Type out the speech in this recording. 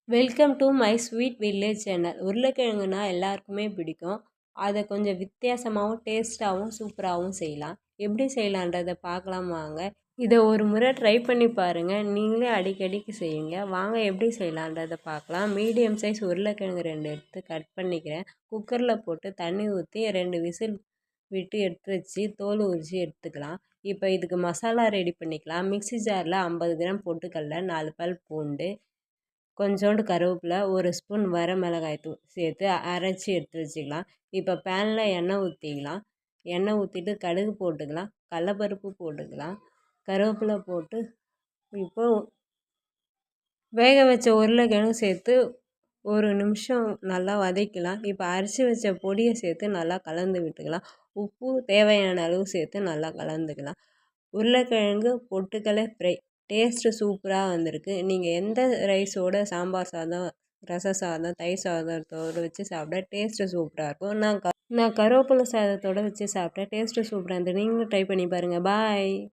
Welcome to my sweet village channel. உருளைக்கிழங்குனா எல்லாருக்குமே பிடிக்கும். அதை கொஞ்சம் வித்தியாசமாகவும் டேஸ்ட்டாகவும் சூப்பராகவும் செய்யலாம். எப்படி செய்யலான்றதை பார்க்கலாம் வாங்க. இதை ஒரு முறை ட்ரை பண்ணி பாருங்கள். நீங்களே அடிக்கடிக்கு செய்யுங்க. வாங்க எப்படி செய்யலான்றதை பார்க்கலாம். மீடியம் சைஸ் உருளைக்கிழங்கு 2 எடுத்து கட் பண்ணிக்கிறேன். குக்கரில் போட்டு தண்ணி ஊற்றி 2 விசில் விட்டு எடுத்து வச்சு தோல் உரித்து எடுத்துக்கலாம். இப்போ இதுக்கு மசாலா ரெடி பண்ணிக்கலாம். மிக்ஸி ஜாரில் 50 கிராம் பொட்டுக்கடலை, 4 பல் பூண்டு, கொஞ்சோண்டு கருவேப்பிலை, 1 ஸ்பூன் வரமிளகாய் தூள் சேர்த்து அரைச்சி எடுத்து வச்சுக்கலாம். இப்போ பேனில் எண்ணெய் ஊற்றிக்கலாம். எண்ணெய் ஊற்றிட்டு கடுகு போட்டுக்கலாம், கடலப்பருப்பு போட்டுக்கலாம், கருவேப்பிலை போட்டு இப்போ வேக வச்ச உருளைக்கிழங்கு சேர்த்து 1 நிமிஷம் நல்லா வதக்கலாம். இப்போ அரைச்சி வச்ச பொடியை சேர்த்து நல்லா கலந்து விட்டுக்கலாம். உப்பு தேவையான அளவு சேர்த்து நல்லா கலந்துக்கலாம். உருளைக்கிழங்கு பொட்டுக்கடலை ஃப்ரை டேஸ்ட்டு சூப்பராக வந்திருக்கு. நீங்கள் எந்த ரைஸோட சாம்பார் சாதம், ரச சாதம், தயிர் சாதத்தோடு வச்சு சாப்பிட்டா டேஸ்ட்டு சூப்பராக இருக்கும். நான் கருவேப்பிலை சாதத்தோடு வச்சு சாப்பிட்டேன். டேஸ்ட்டு சூப்பராக இருந்தது. நீங்களும் ட்ரை பண்ணி பாருங்கள். பாய்.